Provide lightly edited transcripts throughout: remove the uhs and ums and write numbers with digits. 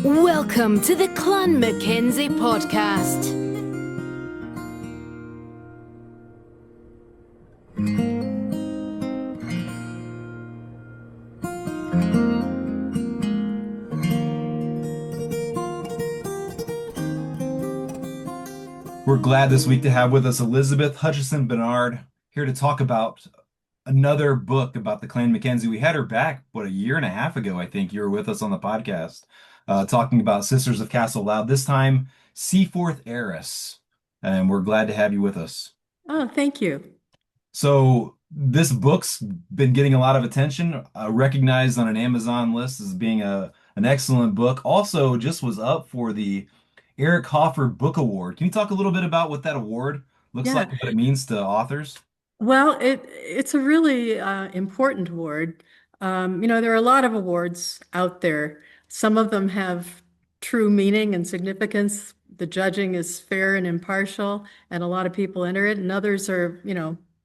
Welcome to the Clan Mackenzie podcast. We're glad this week to have with us Elizabeth Hutchison Bernard here to talk about another book about the Clan Mackenzie. We had her back, what, a year and a half ago, I think. You were with us on the podcast, talking about Sisters of Castle Loud, this time Seaforth Heiress. And we're glad to have you with us. Oh, thank you. So this book's been getting a lot of attention, recognized on an Amazon list as being an excellent book. Also, just was up for the Eric Hoffer Book Award. Can you talk a little bit about what that award looks like Yeah. and what it means to authors? Well, it's a really important award. There are a lot of awards out there. Some of them have true meaning and significance. The judging is fair and impartial, and a lot of people enter it, and others are,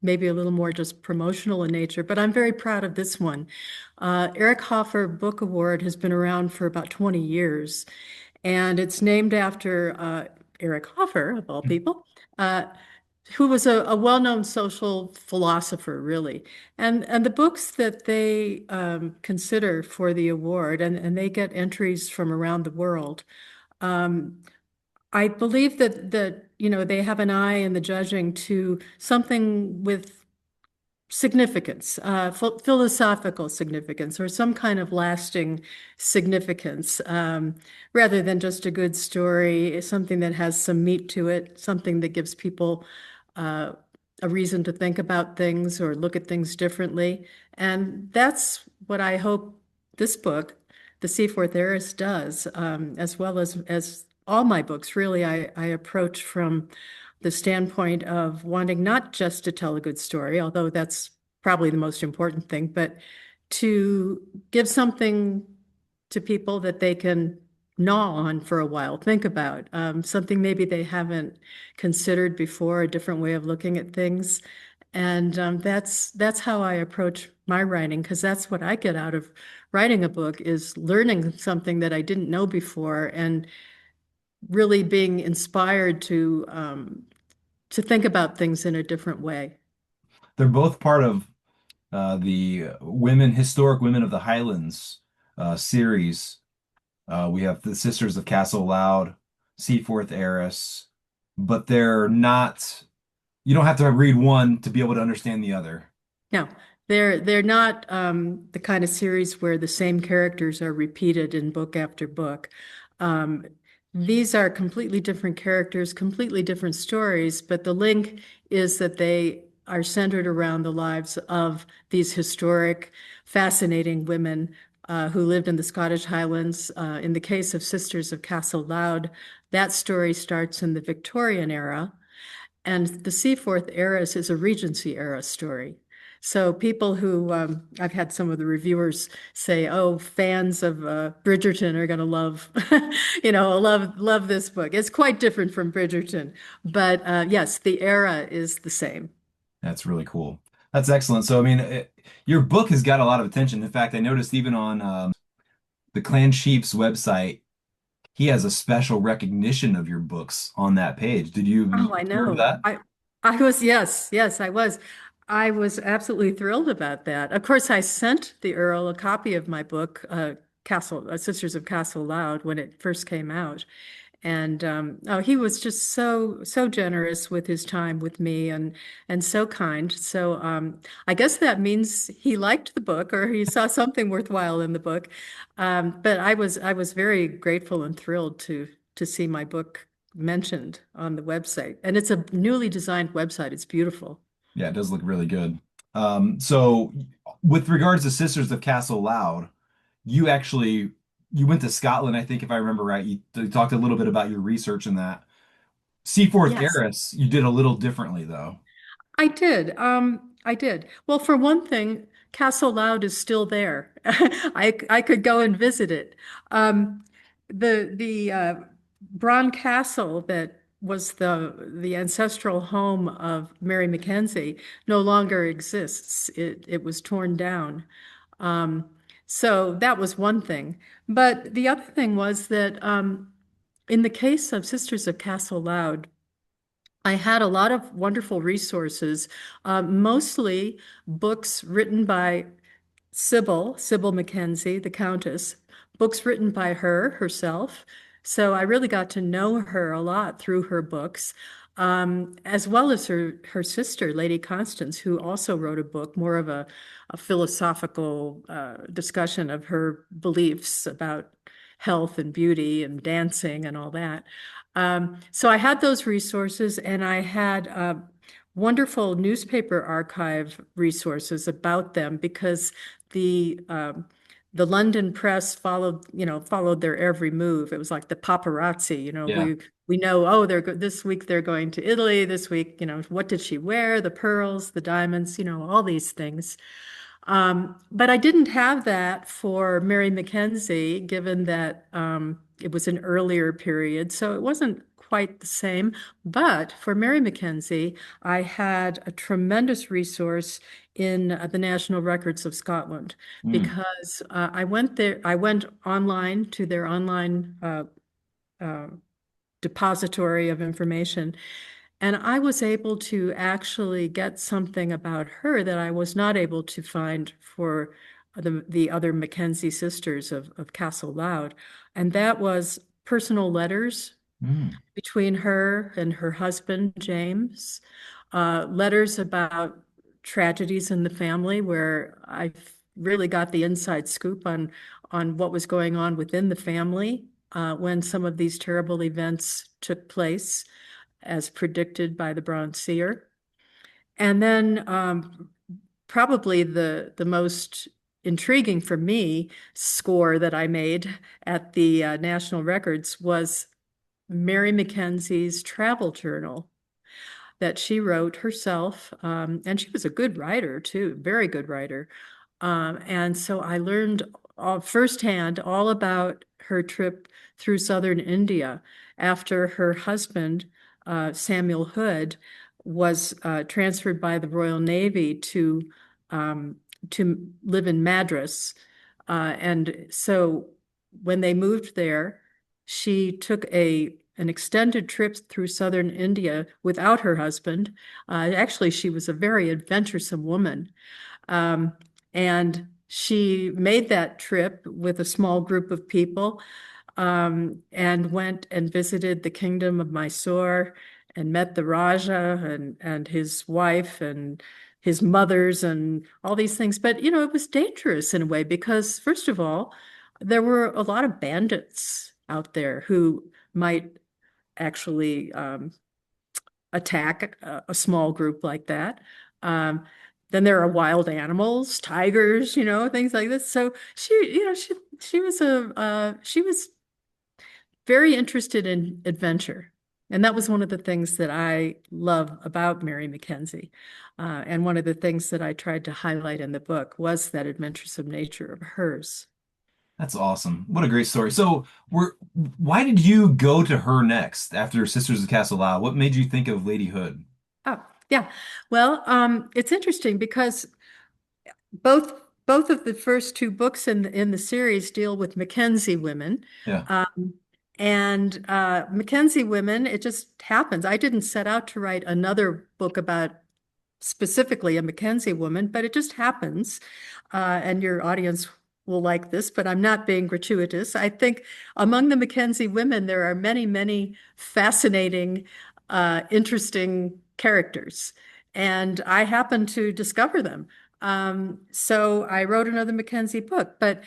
maybe a little more just promotional in nature. But I'm very proud of this one. Eric Hoffer Book Award has been around for about 20 years, and it's named after Eric Hoffer, of all people. Who was a well-known social philosopher, really. And the books that they consider for the award, and they get entries from around the world. Um, I believe that they have an eye in the judging to something with significance, philosophical significance, or some kind of lasting significance, rather than just a good story, something that has some meat to it, something that gives people uh, a reason to think about things or look at things differently. And that's what I hope this book, The Seaforth Heiress, does, as well as all my books. Really, I approach from the standpoint of wanting not just to tell a good story, although that's probably the most important thing, but to give something to people that they can gnaw on for a while, think about, something maybe they haven't considered before, a different way of looking at things. And that's how I approach my writing, because that's what I get out of writing a book is learning something that I didn't know before and really being inspired to think about things in a different way. They're both part of the Historic Women of the Highlands series. We have the Sisters of Castle Loud, Seaforth Heiress, but they're not, you don't have to read one to be able to understand the other. No, they're not the kind of series where the same characters are repeated in book after book. Um, these are completely different characters, completely different stories, but the link is that they are centered around the lives of these historic, fascinating women who lived in the Scottish Highlands. In the case of Sisters of Castle Loud, that story starts in the Victorian era. And the Seaforth Heiress is a Regency era story. So people who I've had some of the reviewers say, "Oh, fans of Bridgerton are going to love, love this book." It's quite different from Bridgerton, but yes, the era is the same. That's really cool. That's excellent. So, I mean, your book has got a lot of attention. In fact, I noticed even on the Clan Chief's website, he has a special recognition of your books on that page. Did you Oh, I hear of know. that? I was, yes, I was. I was absolutely thrilled about that. Of course, I sent the Earl a copy of my book, Sisters of Castle Loud, when it first came out. And oh, he was just so generous with his time with me and so kind. So I guess that means he liked the book or he saw something worthwhile in the book. But I was very grateful and thrilled to see my book mentioned on the website. And it's a newly designed website. It's beautiful. Yeah, it does look really good. So with regards to Sisters of Castle Loud, you actually you went to Scotland, I think, if I remember right. You talked a little bit about your research in that. Seaforth Yes. Heiress, you did a little differently though. I did. I did. Well, for one thing, Castle Loud is still there. I could go and visit it. The Bron Castle that was the ancestral home of Mary Mackenzie no longer exists. It was torn down. Um, So that was one thing. But the other thing was that in the case of Sisters of Castle Loud, I had a lot of wonderful resources, mostly books written by Sybil Mackenzie, the Countess, books written by her herself. So I really got to know her a lot through her books, as well as her sister, Lady Constance, who also wrote a book, more of a philosophical discussion of her beliefs about health and beauty and dancing and all that. So I had those resources, and I had wonderful newspaper archive resources about them because the um, the London press followed their every move. It was like the paparazzi, Yeah. we know, oh, this week they're going to Italy, this week, what did she wear? The pearls, the diamonds, all these things. But I didn't have that for Mary Mackenzie, given that it was an earlier period, so it wasn't quite the same. But for Mary Mackenzie, I had a tremendous resource in the National Records of Scotland Mm. because I went online to their online uh, depository of information, and I was able to actually get something about her that I was not able to find for the other Mackenzie sisters of Castle Loud. And that was personal letters Mm. between her and her husband, James, letters about tragedies in the family where I really got the inside scoop on what was going on within the family when some of these terrible events took place, as predicted by the Bronze Seer. And then probably the most intriguing for me score that I made at the National Records was Mary Mackenzie's travel journal that she wrote herself. And she was a good writer too, very good writer. And so I learned firsthand all about her trip through southern India after her husband, Samuel Hood, was transferred by the Royal Navy um, to live in Madras. And so when they moved there, she took an extended trip through southern India without her husband. Actually, she was a very adventuresome woman. Um, and she made that trip with a small group of people, and went and visited the kingdom of Mysore and met the Raja and his wife and his mothers and all these things. But, it was dangerous in a way because, first of all, there were a lot of bandits out there who might actually attack a small group like that. Um, then there are wild animals, tigers, things like this. So she was very interested in adventure. And that was one of the things that I love about Mary Mackenzie. And one of the things that I tried to highlight in the book was that adventuresome nature of hers. That's awesome. What a great story. So, why did you go to her next after Sisters of Castle Loud? What made you think of Lady Hood? Oh, yeah. Well, it's interesting because both both of the first two books in the series deal with Mackenzie women. Yeah. Um, and Mackenzie women, it just happens. I didn't set out to write another book about specifically a Mackenzie woman, but it just happens. And your audience will like this, but I'm not being gratuitous. I think among the Mackenzie women, there are many, many fascinating, interesting characters. And I happened to discover them. So I wrote another Mackenzie book. But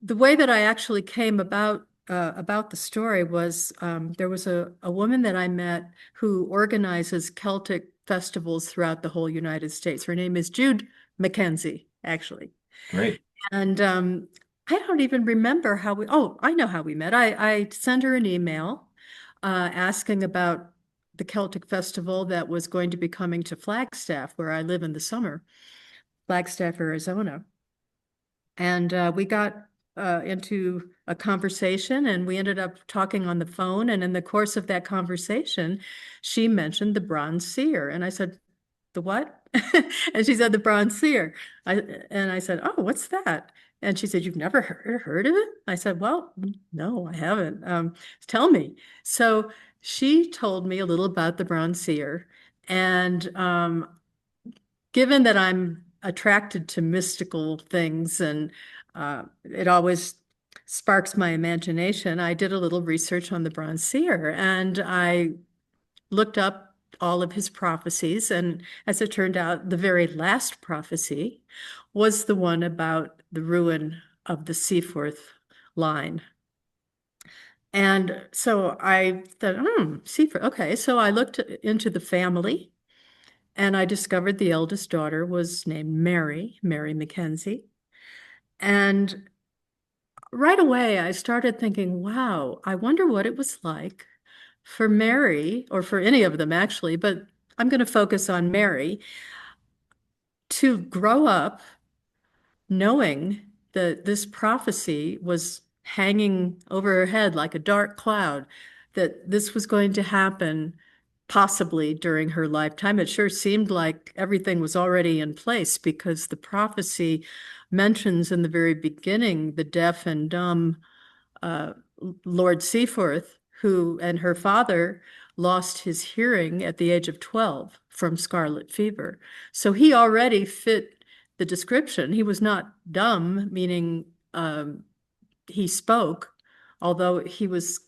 the way that I actually came about the story was there was a woman that I met who organizes Celtic festivals throughout the whole United States. Her name is Jude Mackenzie, actually. Great. And I don't even remember how I know how we met. I sent her an email asking about the Celtic festival that was going to be coming to Flagstaff, where I live in the summer, Flagstaff, Arizona. And we got into a conversation, and we ended up talking on the phone. And in the course of that conversation, she mentioned the Bronze Seer. And I said, the what? And she said, the Bronze Seer. And I said, oh, what's that? And she said, "You've never heard of it?" I said, "Well, no, I haven't. Tell me." So she told me a little about the bronze seer. And given that I'm attracted to mystical things and it always sparks my imagination, I did a little research on the bronze seer and I looked up all of his prophecies. And as it turned out, the very last prophecy was the one about the ruin of the Seaforth line. And so I thought, Seaforth, okay. So I looked into the family and I discovered the eldest daughter was named Mary Mackenzie. And right away, I started thinking, wow, I wonder what it was like for Mary, or for any of them actually, but I'm going to focus on Mary, to grow up knowing that this prophecy was hanging over her head like a dark cloud, that this was going to happen possibly during her lifetime. It sure seemed like everything was already in place because the prophecy mentions in the very beginning the deaf and dumb uh, Lord Seaforth, who and her father lost his hearing at the age of 12 from scarlet fever. So he already fit the description. He was not dumb, meaning he spoke, although he was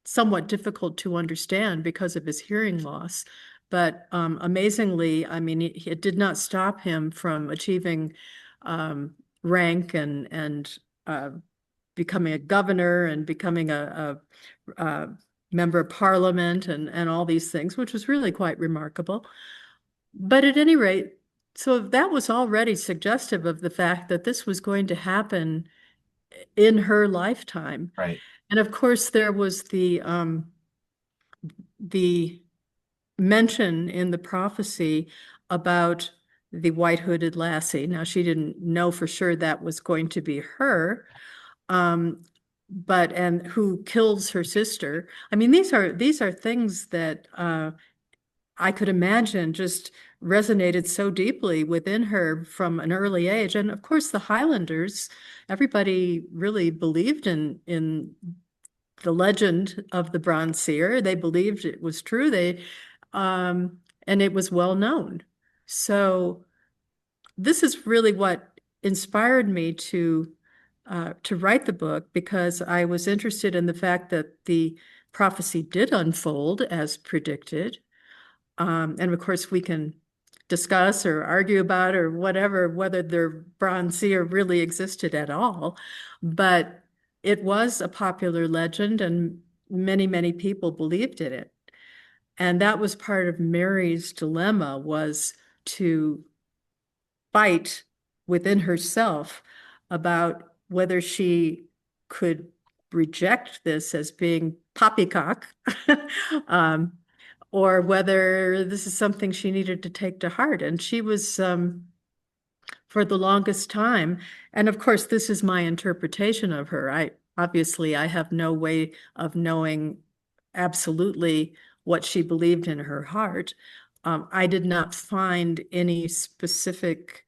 somewhat difficult to understand because of his hearing loss. But amazingly, I mean, it did not stop him from achieving rank and becoming a governor and becoming a member of parliament and all these things, which was really quite remarkable. But at any rate, so that was already suggestive of the fact that this was going to happen in her lifetime. Right. And of course, there was the mention in the prophecy about the white-hooded lassie. Now, she didn't know for sure that was going to be her, but and who kills her sister. I mean, these are things that I could imagine just resonated so deeply within her from an early age. And of course, the Highlanders, everybody really believed in the legend of the bronze seer. They believed it was true. And it was well known. So this is really what inspired me to write the book, because I was interested in the fact that the prophecy did unfold as predicted. And of course, we can discuss or argue about or whatever, whether the bronze seer really existed at all. But it was a popular legend, and many, many people believed in it. And that was part of Mary's dilemma, was to fight within herself about whether she could reject this as being poppycock, um, or whether this is something she needed to take to heart. And she was, for the longest time, and of course, this is my interpretation of her. I have no way of knowing absolutely what she believed in her heart. I did not find any specific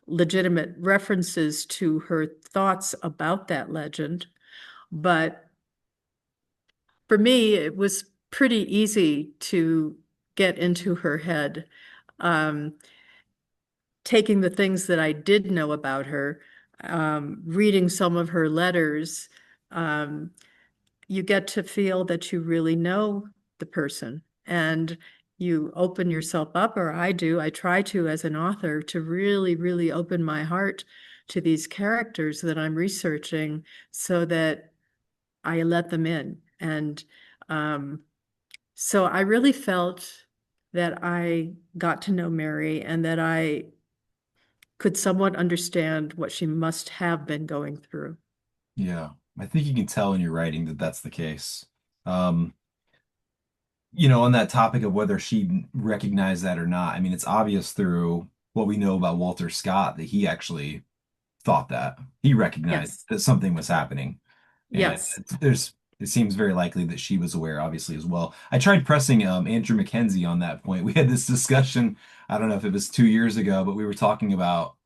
legitimate references to her thoughts about that legend, but for me, it was pretty easy to get into her head. Um, Taking the things that I did know about her, reading some of her letters, um, you get to feel that you really know the person, and you open yourself up, or I do. I try to, as an author, to really, really open my heart to these characters that I'm researching so that I let them in. And so I really felt that I got to know Mary and that I could somewhat understand what she must have been going through. Yeah. I think you can tell in your writing that that's the case. Um, you know, on that topic of whether she recognized that or not, I mean, it's obvious through what we know about Walter Scott that he actually thought that. He recognized Yes. that something was happening. And Yes. it seems very likely that she was aware, obviously, as well. I tried pressing Andrew Mackenzie on that point. We had this discussion, I don't know if it was 2 years ago, but we were talking about,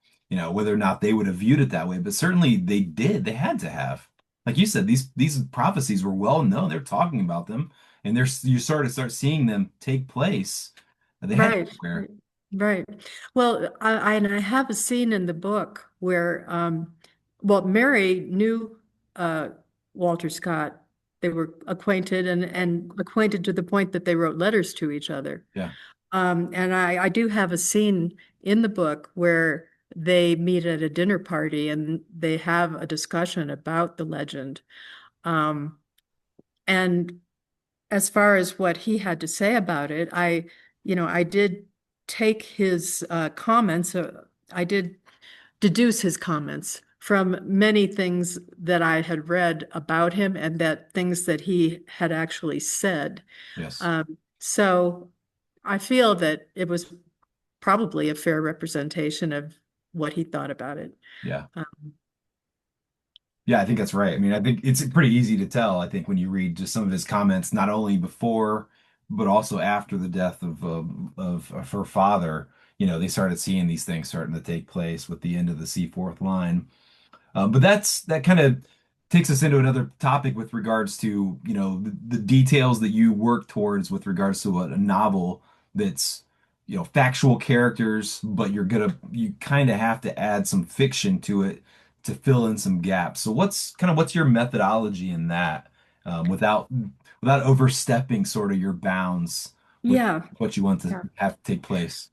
whether or not they would have viewed it that way, but certainly they did. They had to have. Like you said, these prophecies were well known. They're talking about them, and you sort of start seeing them take place. They had to Right, be aware. right. Well, and I have a scene in the book where, well, Mary knew uh, Walter Scott. They were acquainted and acquainted to the point that they wrote letters to each other. Yeah. And I do have a scene in the book where they meet at a dinner party and they have a discussion about the legend. Um, and as far as what he had to say about it, I did take his comments. I did deduce his comments from many things that I had read about him and that things that he had actually said. Yes. So I feel that it was probably a fair representation of what he thought about it. Yeah. Um, Yeah, I think that's right. I mean, I think it's pretty easy to tell, I think, when you read just some of his comments, not only before, but also after the death of her father. They started seeing these things starting to take place with the end of the Seaforth line. But that kind of takes us into another topic with regards to, the details that you work towards with regards to a novel that's, factual characters, but you kind of have to add some fiction to it to fill in some gaps. So what's your methodology in that, without overstepping sort of your bounds with yeah. what you want to Yeah. have take place?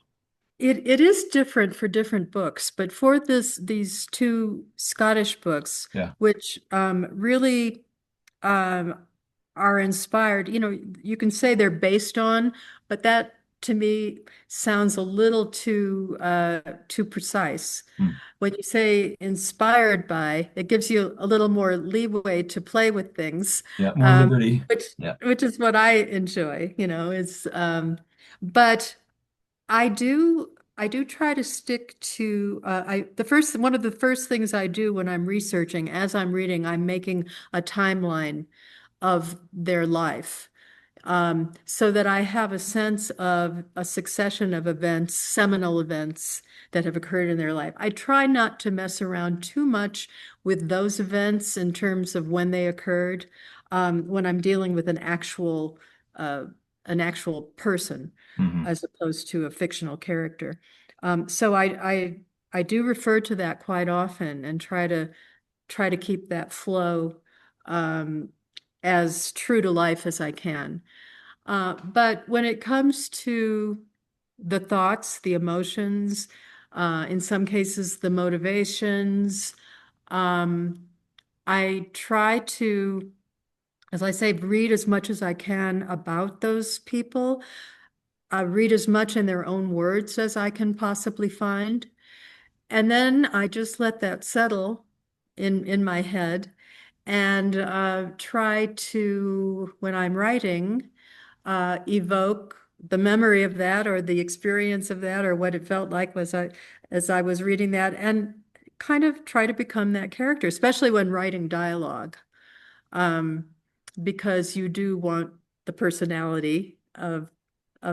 It is different for different books, but for these two Scottish books, Yeah. which really um, are inspired, you can say they're based on, but that to me sounds a little too precise. Hmm. When you say inspired by, it gives you a little more leeway to play with things, Yeah, more um, liberty. which Yeah. which is what I enjoy, is but. I do try to stick to one of the first things I do when I'm researching, as I'm reading, I'm making a timeline of their life, so that I have a sense of a succession of events, seminal events that have occurred in their life. I try not to mess around too much with those events in terms of when they occurred, when I'm dealing with uh, an actual person Hmm. as opposed to a fictional character. So I do refer to that quite often and try to keep that flow um, as true to life as I can. But when it comes to the thoughts, the emotions, in some cases, the motivations, um, I try to, as I say, read as much as I can about those people, read as much in their own words as I can possibly find. And then I just let that settle in my head and try to, when I'm writing, evoke the memory of that or the experience of that or what it felt like as I was reading that and kind of try to become that character, especially when writing dialogue, um, because you do want the personality of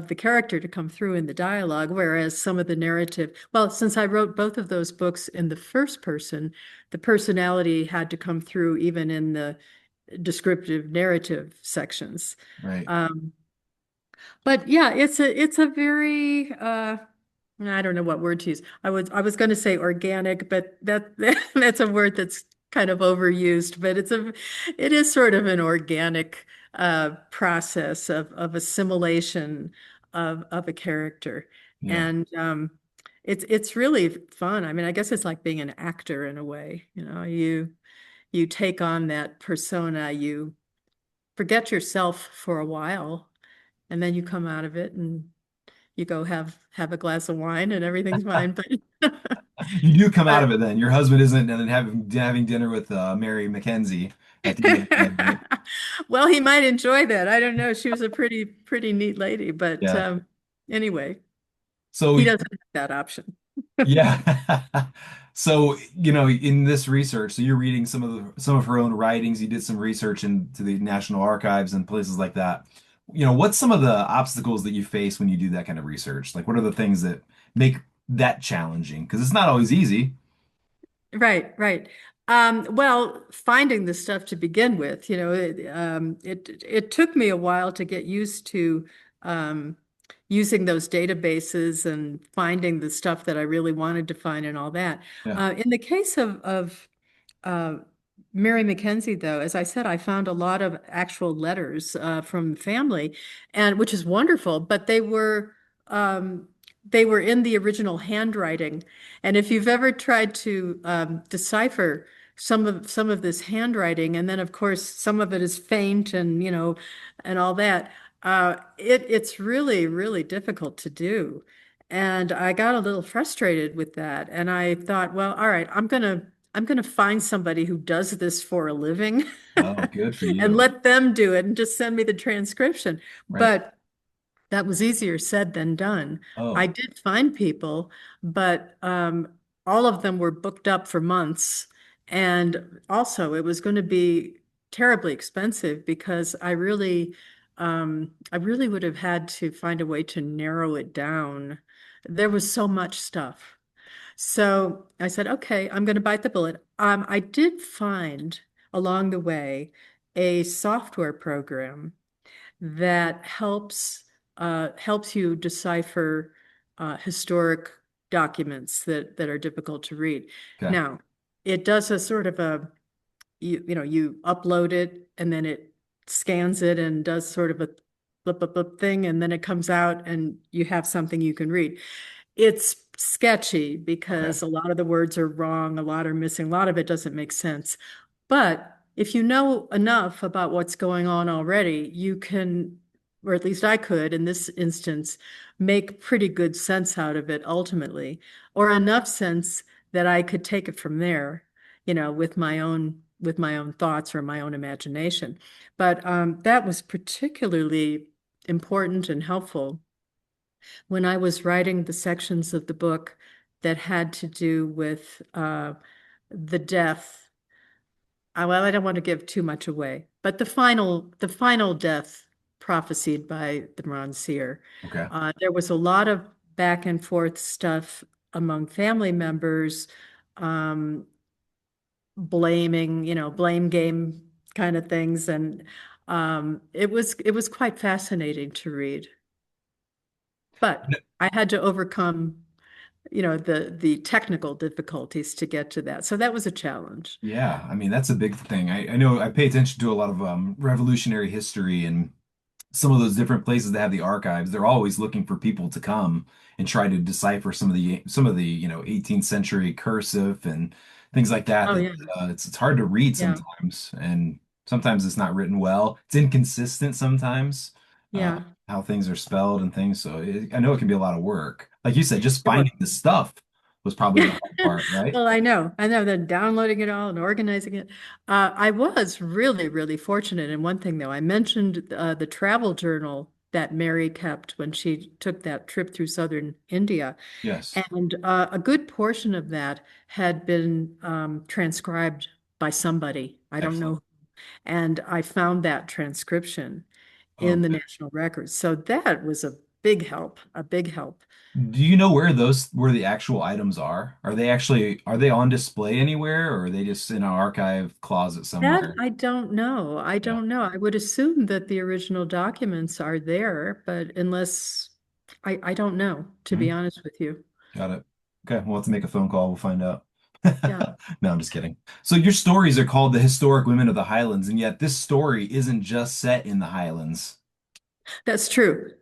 the character to come through in the dialogue, whereas some of the narrative, well, since I wrote both of those books in the first person, the personality had to come through even in the descriptive narrative sections. Right. Um, but yeah, it's a very I don't know what word to use. I was going to say organic, but that's a word that's kind of overused, but it is sort of an organic process of assimilation of a character. Yeah. And it's really fun. I mean, I guess it's like being an actor in a way. You take on that persona, you forget yourself for a while, and then you come out of it and you go have a glass of wine and everything's fine. But You do come out but of it then. Your husband isn't and then having dinner with Mary Mackenzie at the end of the night, right? well, he might enjoy that. I don't know. She was a pretty neat lady, but Yeah. anyway, So he doesn't have that option. yeah. So, in this research, so you're reading some of her own writings, you did some research into the National Archives and places like that. What's some of the obstacles that you face when you do that kind of research? Like what are the things that make that challenging? Because it's not always easy. Right, right. Well, finding the stuff to begin with, it took me a while to get used to um, using those databases and finding the stuff that I really wanted to find and all that. Yeah. In the case of uh, Mary Mackenzie, though, as I said, I found a lot of actual letters from family, and which is wonderful. But they were in the original handwriting, and if you've ever tried to decipher some of this handwriting, and then of course some of it is faint, and and all that, it's really difficult to do. And I got a little frustrated with that, and I thought, well, all right, I'm gonna find somebody who does this for a living Oh, good for and you. let them do it and just send me the transcription. Right. But that was easier said than done. I Oh, did find people, but all of them were booked up for months. And also, it was going to be terribly expensive because I really would have had to find a way to narrow it down. There was so much stuff. So I said, okay, I'm going to bite the bullet. I did find along the way a software program that helps you decipher historic documents that are difficult to read. okay. Now, it does a sort of a you upload it and then it scans it and does sort of a blip thing, and then it comes out and you have something you can read. It's sketchy Okay. because a lot of the words are wrong, a lot are missing, a lot of it doesn't make sense. But if you know enough about what's going on already, you can, or at least I could in this instance, make pretty good sense out of it ultimately, or enough sense that I could take it from there, with my own thoughts or my own imagination. But that was particularly important and helpful when I was writing the sections of the book that had to do with the death. Well, I don't want to give too much away, but the final death prophesied by the bronze seer. Okay. There was a lot of back and forth stuff among family members, um, blaming, blame game kind of things, and it was quite fascinating to read. But I had to overcome, the technical difficulties to get to that. So that was a challenge. Yeah, I mean that's a big thing. I know I pay attention to a lot of revolutionary history and some of those different places that have the archives. They're always looking for people to come and try to decipher some of the 18th century cursive and things like that. Oh That yeah, it's hard to read yeah, sometimes, and sometimes it's not written well. It's inconsistent sometimes, uh, yeah. how things are spelled and things. So I know it can be a lot of work. Like you said, just It was. finding the stuff was probably the hard part, right? Well, I know. Then downloading it all and organizing it. I was really fortunate in one thing, though. I mentioned the travel journal that Mary kept when she took that trip through southern India. Yes. And a good portion of that had been transcribed by somebody. I don't Excellent. know. And I found that transcription Oh, in the good. National Records. So that was a big help, a big help. Do you know where the actual items are? Are they on display anywhere, or are they just in an archive closet That somewhere? I don't know. I Yeah. don't know. I would assume that the original documents are there, but unless I don't know, to be Mhm. honest with you. Got it. Okay, we'll have to make a phone call. We'll find out. Yeah. No, I'm just kidding. So your stories are called The Historic Women of the Highlands, and yet this story isn't just set in the Highlands. That's true.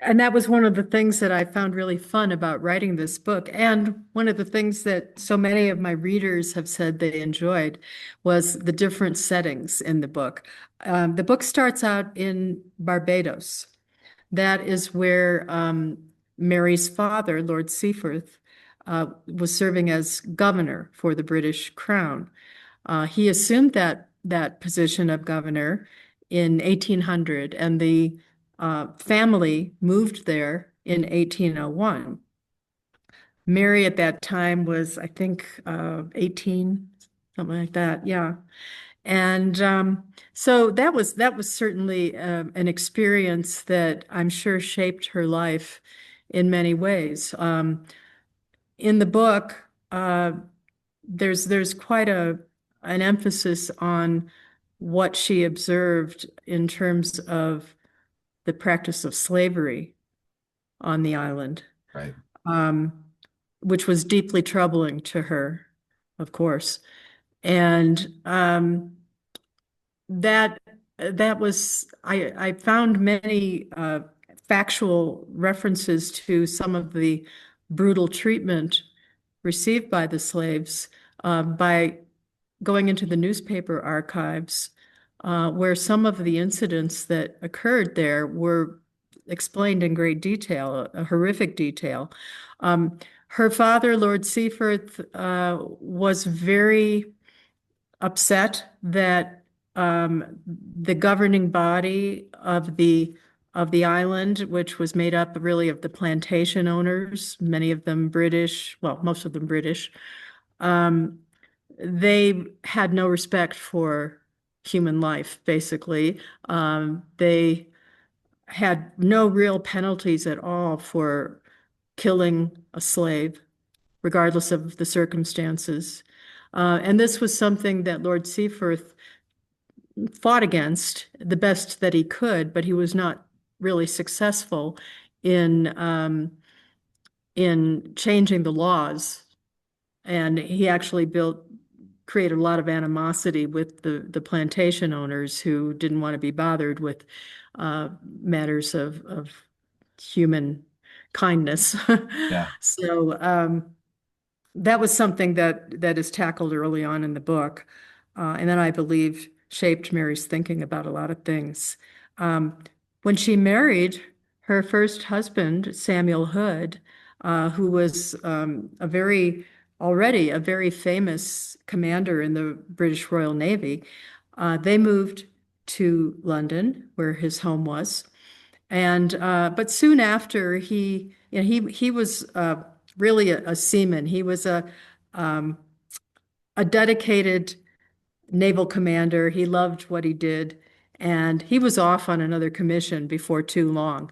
And that was one of the things that I found really fun about writing this book. And one of the things that so many of my readers have said they enjoyed was the different settings in the book. The book starts out in Barbados. That is where Mary's father, Lord Seaforth, was serving as governor for the British Crown. He assumed that position of governor in 1800, and the family moved there in 1801. Mary at that time was, I think, 18, something like that. Yeah. And so that was certainly an experience that I'm sure shaped her life in many ways. In the book, there's quite an emphasis on what she observed in terms of the practice of slavery on the island, Right. um, which was deeply troubling to her, of course. And that that was I found many factual references to some of the brutal treatment received by the slaves by going into the newspaper archives, where some of the incidents that occurred there were explained in great detail, a horrific detail. Her father, Lord Seaforth, was very upset that the governing body of the island, which was made up really of the plantation owners, many of them British, well, most of them British, um, they had no respect for human life, basically. They had no real penalties at all for killing a slave, regardless of the circumstances. And this was something that Lord Seaforth fought against the best that he could, but he was not really successful in changing the laws. And he actually created a lot of animosity with the plantation owners who didn't want to be bothered with matters of human kindness. Yeah. So that was something that is tackled early on in the book, and then I believe shaped Mary's thinking about a lot of things. Um, when she married her first husband, Samuel Hood, who was already a very famous commander in the British Royal Navy, they moved to London, where his home was. And but soon after he was really a seaman. He was a dedicated naval commander. He loved what he did, and he was off on another commission before too long,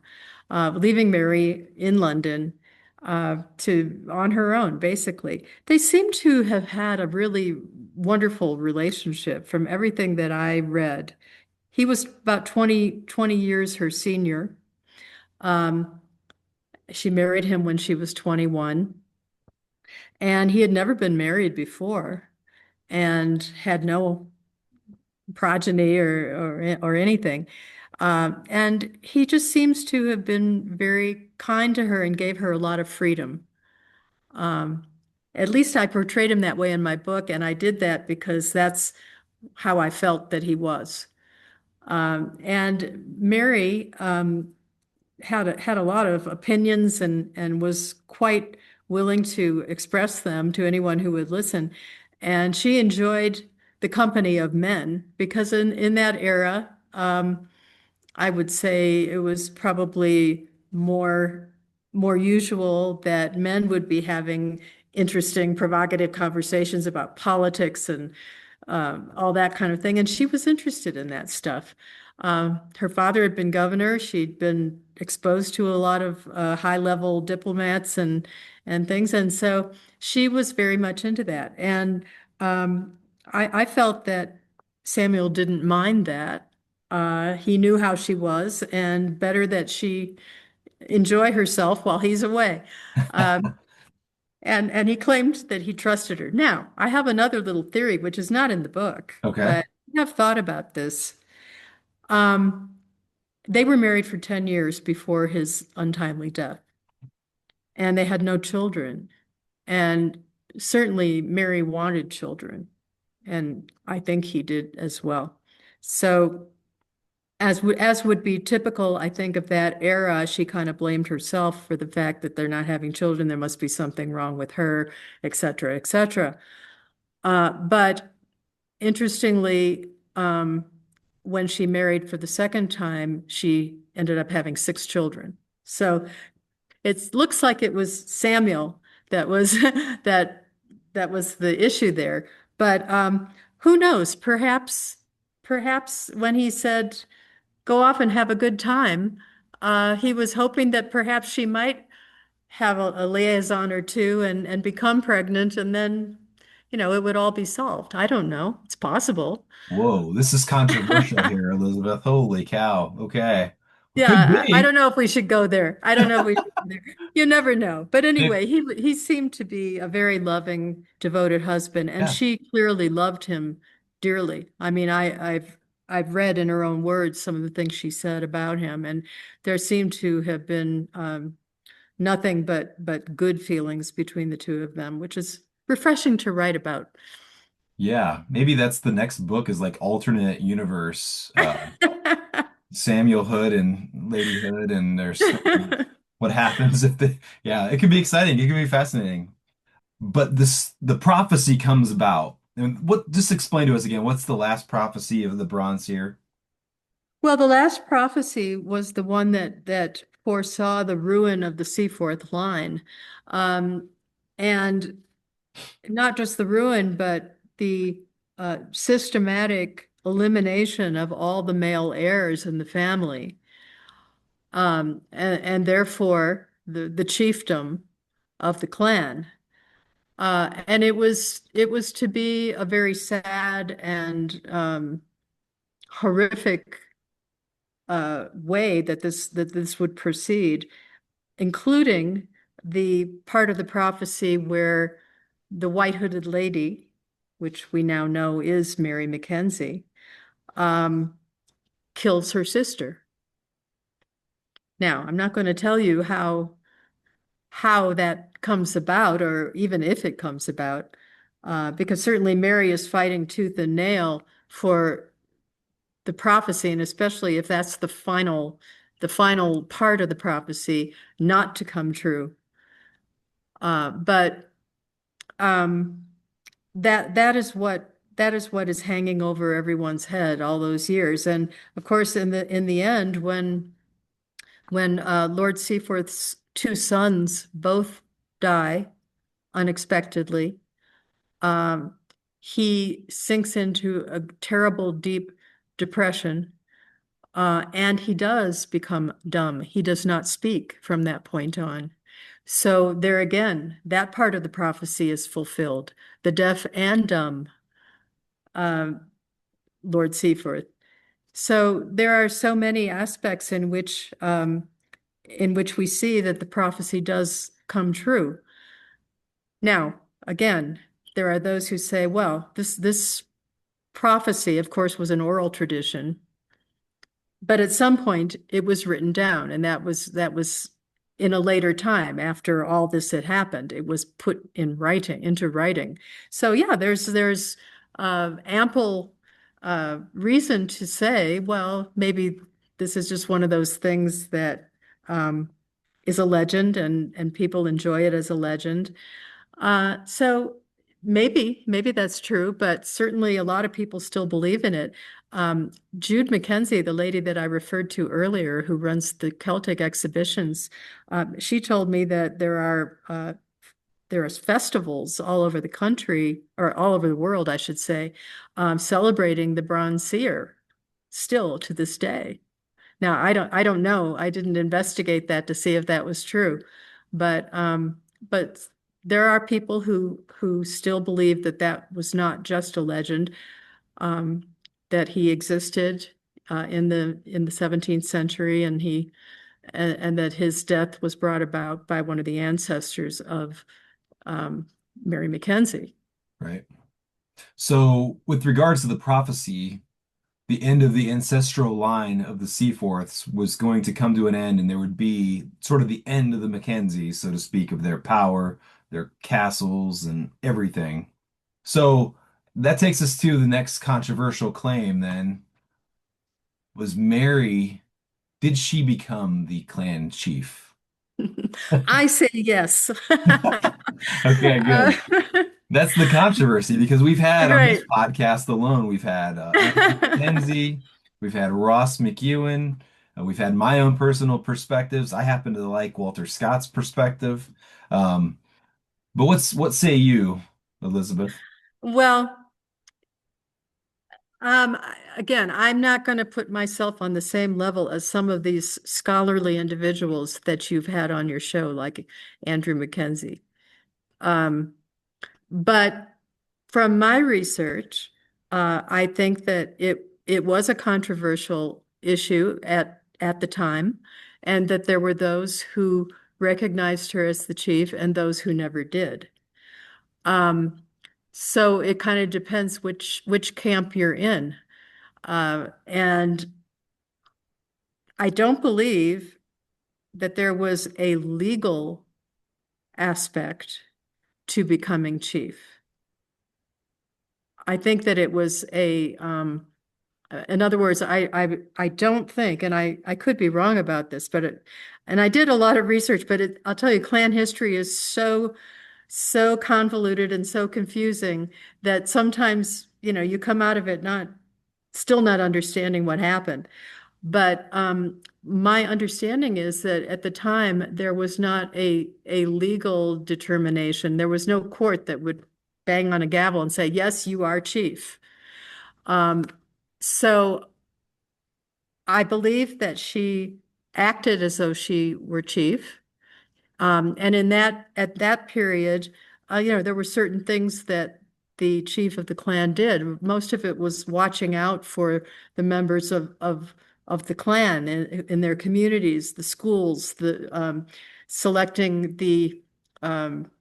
leaving Mary in London to on her own, basically. They seem to have had a really wonderful relationship from everything that I read. He was about 20 years her senior. Um, she married him when she was 21, and he had never been married before and had no progeny or anything. And he just seems to have been very kind to her and gave her a lot of freedom. Um, at least I portrayed him that way in my book, and I did that because that's how I felt that he was. And Mary had a lot of opinions and was quite willing to express them to anyone who would listen. And she enjoyed the company of men because in that era, I would say it was probably more usual that men would be having interesting, provocative conversations about politics and all that kind of thing. And she was interested in that stuff. Her father had been governor. She'd been exposed to a lot of high-level diplomats and things, and so she was very much into that. And I felt that Samuel didn't mind that. He knew how she was, and better that she enjoy herself while he's away. Um, and he claimed that he trusted her. Now, I have another little theory, which is not in the book, Okay. but I have thought about this. Um, they were married for 10 years before his untimely death, and they had no children. And certainly Mary wanted children, and I think he did as well. So, as would be typical, I think, of that era, she kind of blamed herself for the fact that they're not having children. There must be something wrong with her, et cetera, et cetera. But interestingly, when she married for the second time, she ended up having 6 children. So it looks like it was Samuel that was that was the issue there. But who knows? Perhaps when he said, "Go off and have a good time," he was hoping that perhaps she might have a liaison or two and become pregnant, and then, it would all be solved. I don't know. It's possible. Whoa, this is controversial here, Elizabeth. Holy cow. Okay. Well, could Yeah, I be. don't know if we should go there. I don't know if we should go there. You never know. But It- anyway, he seemed to be a very loving, devoted husband, and yeah. she clearly loved him dearly. I mean, I've read in her own words some of the things she said about him, and there seemed to have been nothing but good feelings between the two of them, which is refreshing to write about. Yeah. Maybe that's the next book is like alternate universe. Samuel Hood and Lady Hood and their story. What happens if they, yeah, it could be exciting. It could be fascinating. But the prophecy comes about. And just explain to us again, what's the last prophecy of the bronze here? Well, the last prophecy was the one that foresaw the ruin of the Seaforth line. Um, and not just the ruin, but the systematic elimination of all the male heirs in the family. And therefore the chiefdom of the clan. And it was to be a very sad and horrific way that this would proceed, including the part of the prophecy where the white-hooded lady, which we now know is Mary Mackenzie, um, kills her sister. Now, I'm not going to tell you how that comes about, or even if it comes about, because certainly Mary is fighting tooth and nail for the prophecy, and especially if that's the final part of the prophecy not to come true. But um, that is what is hanging over everyone's head all those years. And of course, in the end, when Lord Seaforth's two sons both die unexpectedly, um, he sinks into a terrible, deep depression. And he does become dumb. He does not speak from that point on. So there again, that part of the prophecy is fulfilled. The deaf and dumb, um, Lord Seaforth. So there are so many aspects in which we see that the prophecy does come true. Now, again, there are those who say, well, this prophecy, of course, was an oral tradition. But at some point, it was written down, and that was in a later time after all this had happened. It was put into writing. So yeah, there's ample reason to say, well, maybe this is just one of those things that um, is a legend, and people enjoy it as a legend. So maybe that's true, but certainly a lot of people still believe in it. Jude Mackenzie, the lady that I referred to earlier, who runs the Celtic exhibitions, she told me that there are festivals all over the country, or all over the world, I should say, celebrating the Bronze Seer still to this day. Now, I don't know. I didn't investigate that to see if that was true, but there are people who still believe that that was not just a legend, um, that he existed in the 17th century, and that his death was brought about by one of the ancestors of um, Mary Mackenzie. Right. So, with regards to the prophecy, the end of the ancestral line of the Seaforths was going to come to an end, and there would be sort of the end of the Mackenzies, so to speak, of their power, their castles, and everything. So that takes us to the next controversial claim then. Was Mary, did she become the clan chief? I say yes. Okay, good. That's the controversy because we've had on this Right. podcast alone, we've had Anthony Mackenzie, we've had Ross McEwen, we've had my own personal perspectives. I happen to like Walter Scott's perspective. Um, but what say you, Elizabeth? Well, again, I'm not going to put myself on the same level as some of these scholarly individuals that you've had on your show, like Andrew Mackenzie. Um, but from my research, I think that it was a controversial issue at the time, and that there were those who recognized her as the chief and those who never did. Um, so it kind of depends which camp you're in. And I don't believe that there was a legal aspect to becoming chief. I think that it was in other words, I don't think, and I could be wrong about this, and I did a lot of research, but I'll tell you, clan history is so convoluted and so confusing that sometimes, you come out of it still not understanding what happened. But my understanding is that at the time there was not a legal determination. There was no court that would bang on a gavel and say, "Yes, you are chief." Um, so I believe that she acted as though she were chief. And at that period, there were certain things that the chief of the clan did. Most of it was watching out for the members of the clan in their communities, the schools, selecting um,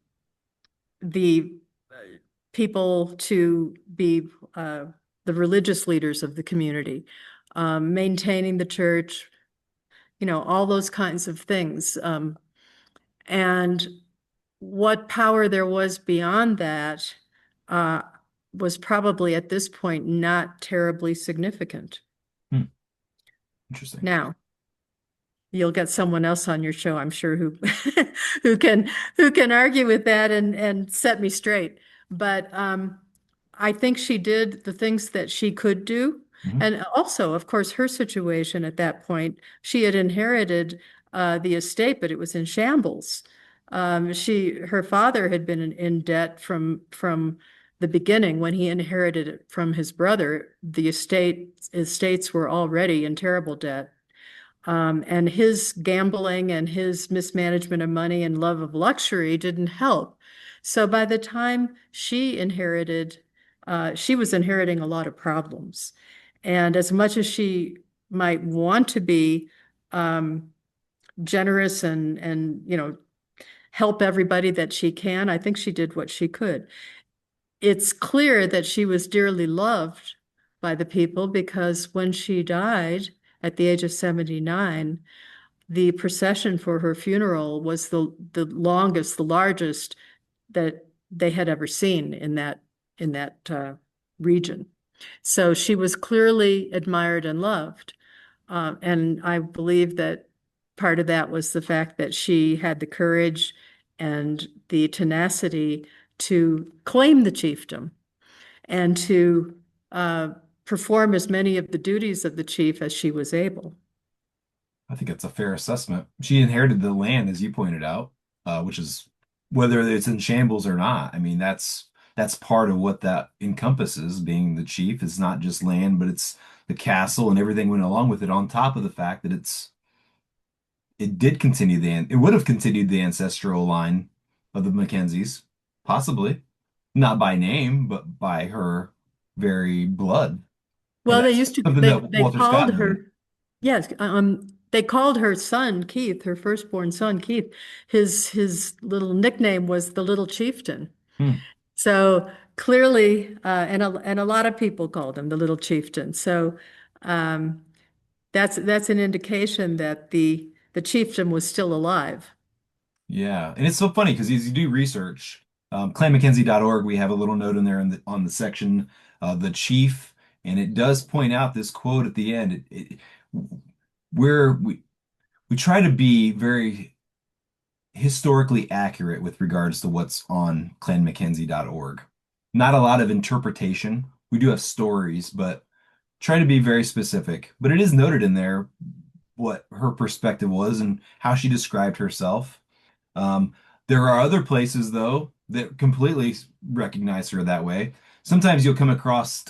the people to be the religious leaders of the community, maintaining the church, all those kinds of things. And what power there was beyond that uh, was probably at this point not terribly significant. Hmm, interesting. Now, you'll get someone else on your show, I'm sure, who who can who can argue with that and set me straight. But I think she did the things that she could do. Mhm. And also, of course, her situation at that point, she had inherited the estate, but it was in shambles. Her father had been in debt from the beginning when he inherited it from his brother. The estates were already in terrible debt. And his gambling and his mismanagement of money and love of luxury didn't help. So by the time she was inheriting a lot of problems. And as much as she might want to be um, generous and help everybody that she can, I think she did what she could. It's clear that she was dearly loved by the people because when she died at the age of 79, the procession for her funeral was the longest, the largest that they had ever seen in that region. So she was clearly admired and loved. And I believe that part of that was the fact that she had the courage and the tenacity to claim the chiefdom and to perform as many of the duties of the chief as she was able. I think it's a fair assessment. She inherited the land, as you pointed out, which is whether it's in shambles or not. I mean, that's part of what that encompasses. Being the chief is not just land, but it's the castle and everything went along with it. On top of the fact that it would have continued the ancestral line of the Mackenzies, possibly not by name, but by her very blood, and Well, they that's used to something that they Walter Scott called noted. her, yes, they called her son Keith, her firstborn son Keith. His little nickname was the Little Chieftain. Hmm. So clearly, and a lot of people called him the Little Chieftain. So um, that's an indication that the chieftain was still alive. Yeah, and it's so funny because as you do research, clanmackenzie.org, we have a little note in there on the section, the chief, and it does point out this quote at the end. Where we try to be very historically accurate with regards to what's on clanmackenzie.org. Not a lot of interpretation. We do have stories, but try to be very specific. But it is noted in there what her perspective was and how she described herself. Um, there are other places, though, that completely recognize her that way. Sometimes you'll come across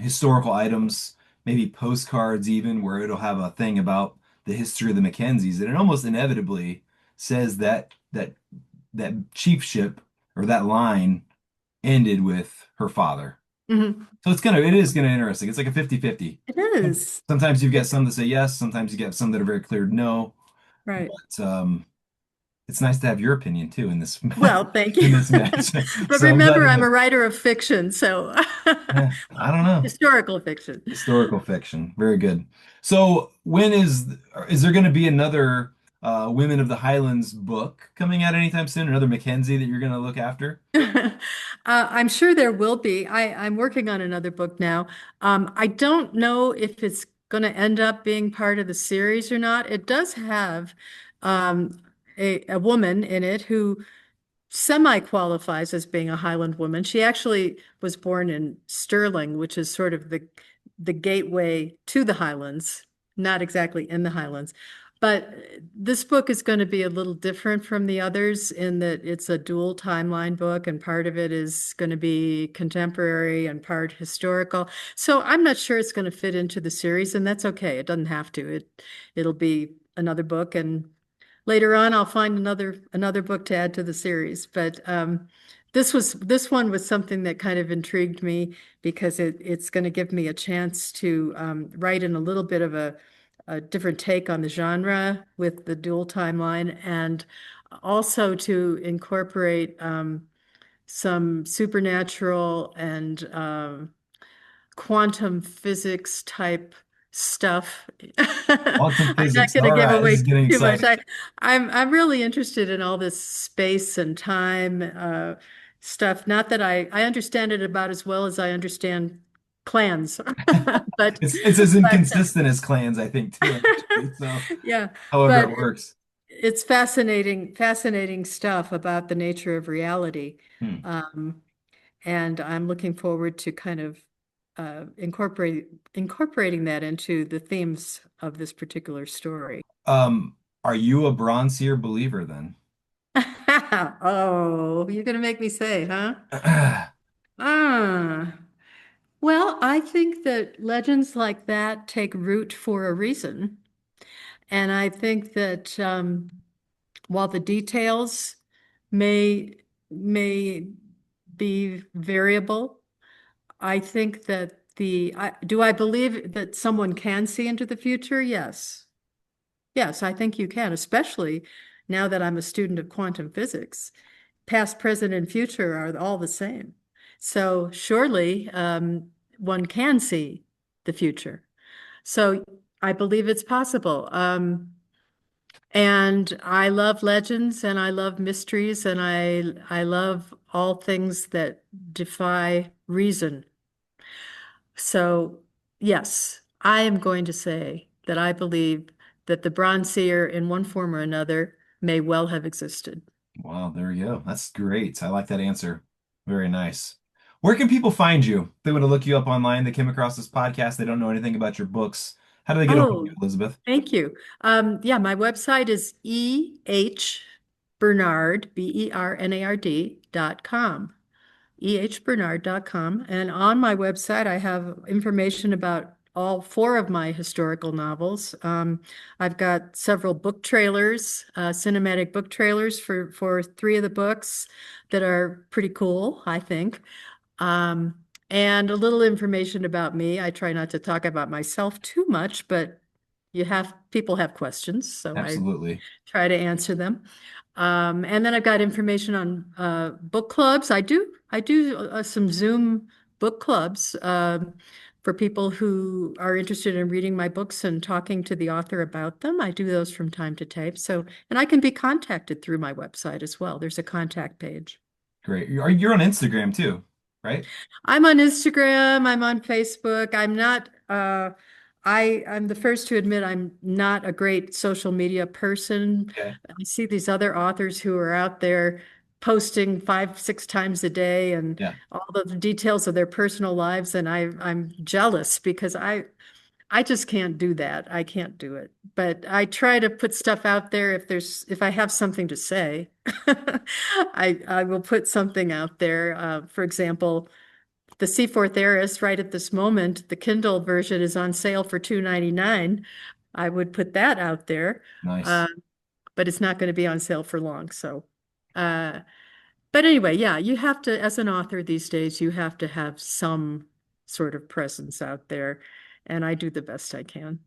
historical items maybe postcards even, where it'll have a thing about the history of the Mackenzies, and it almost inevitably says that chiefship or that line ended with her father. Mhm. So it is gonna interesting. It's like a 50-50. It is. Sometimes you get some that say yes, sometimes you get some that are very clear no. Right. But it's nice to have your opinion too in this Well, thank in you. this match. But So I'm glad remember, to I'm know. a writer of fiction, so I don't know. historical fiction. Historical fiction. Very good. So when is there going to be another Women of the Highlands book coming out anytime soon? Another Mackenzie that you're going to look after? I'm sure there will be. I'm working on another book now. I don't know if it's going to end up being part of the series or not. It does have um, a woman in it who semi-qualifies as being a Highland woman. She actually was born in Stirling, which is sort of the gateway to the Highlands, not exactly in the Highlands. But this book is going to be a little different from the others in that it's a dual timeline book, and part of it is going to be contemporary and part historical. So I'm not sure it's going to fit into the series, and that's okay. It doesn't have to. It'll be another book, and later on, I'll find another book to add to the series. But this one was something that kind of intrigued me because it's going to give me a chance to write in a little bit of a different take on the genre with the dual timeline, and also to incorporate some supernatural and quantum physics type stuff. Quantum I'm not physics. going to All give right, this is away getting too much. exciting. I'm really interested in all this space and time stuff. Not that I understand it about as well as I understand clans, but It's as but inconsistent as clans, I think, too, actually. So yeah, however but it works. it's fascinating stuff about the nature of reality. Hmm. Um, and I'm looking forward to kind of incorporating that into the themes of this particular story. Are you a Bronze believer then? Oh, you're gonna make me say, huh? Ah, well, I think that legends like that take root for a reason. And I think that while the details may may be variable, I think that do I believe that someone can see into the future? Yes. Yes, I think you can, especially now that I'm a student of quantum physics. Past, present, and future are all the same. So surely one can see the future. So I believe it's possible. And I love legends and I love mysteries and I love all things that defy reason. So, yes, I am going to say that I believe that the Bronze Seer, in one form or another, may well have existed. Wow, there we go. That's great. I like that answer. Very nice. Where can people find you? If they want to look you up online, they came across this podcast, they don't know anything about your books. How do they get a hold of you, Oh, Elizabeth? thank you. Yeah, my website is Bernard, Bernard.com. ehbernard.com. And on my website, I have information about all four of my historical novels. I've got several book trailers, cinematic book trailers for three of the books that are pretty cool, I think. Um, and a little information about me. I try not to talk about myself too much, but people have questions, so I Absolutely. try to answer them. And then I've got information on book clubs. I do some Zoom book clubs for people who are interested in reading my books and talking to the author about them. I do those from time to time. So, and I can be contacted through my website as well. There's a contact page. Great. You're on Instagram too, right? I'm on Instagram, I'm on Facebook. I'm the first to admit I'm not a great social media person. Okay. I see these other authors who are out there posting 5, 6 times a day and Yeah, all the details of their personal lives, and I'm jealous because I just can't do that. I can't do it. But I try to put stuff out there if I have something to say. I will put something out there. For example, the Seaforth Heiress right at this moment, the Kindle version is on sale for $2.99. I would put that out there. Nice. But it's not going to be on sale for long. So, but anyway, yeah, you have to, as an author these days, you have to have some sort of presence out there. And I do the best I can.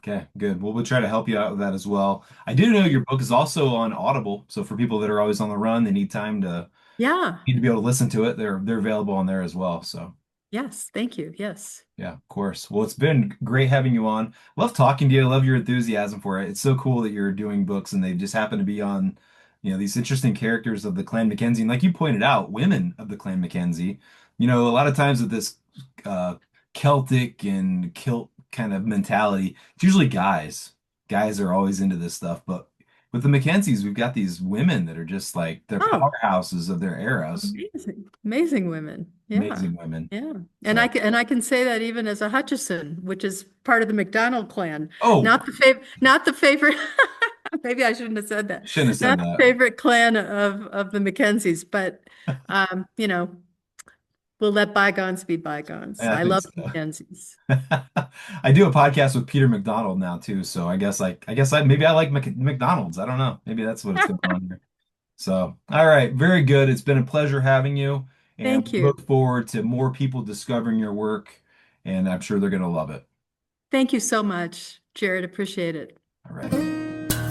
Okay, good. Well, we'll try to help you out with that as well. I do know your book is also on Audible, so for people that are always on the run, they need time to Yeah. need to be able to listen to it. They're available on there as well. So Yes. Thank you. Yes. yeah, of course. Well, it's been great having you on. Love talking to you. I love your enthusiasm for it. It's so cool that you're doing books and they just happen to be on, these interesting characters of the Clan Mackenzie. And like you pointed out, women of the Clan Mackenzie. A lot of times with this uh, Celtic and kilt kind of mentality, it's usually guys. Guys are always into this stuff, but with the Mackenzies, we've got these women that are just like they're Oh, powerhouses of their eras. amazing. Amazing women. Yeah. Amazing women. Yeah. And So, I can say that even as a Hutchison, which is part of the MacDonald clan, oh, not the favorite maybe I shouldn't have said that. shouldn't have said Not the that. favorite clan of the Mackenzies, but you know, we'll let bygones be bygones. I I think love so. the Mackenzies. I do a podcast with Peter McDonald now too, so I guess maybe I like McDonald's. I don't know. Maybe that's what it's going on here. So, all right, very good. It's been a pleasure having you, and Thank we you. look forward to more people discovering your work, and I'm sure they're going to love it. Thank you so much, Jared. Appreciate it. All right.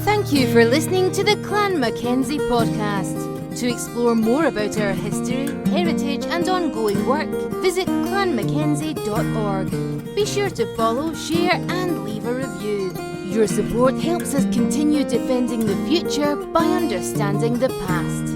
Thank you for listening to the Clan Mackenzie podcast. To explore more about our history, heritage and ongoing work, visit clanmackenzie.org. Be sure to follow, share and leave a review. Your support helps us continue defending the future by understanding the past.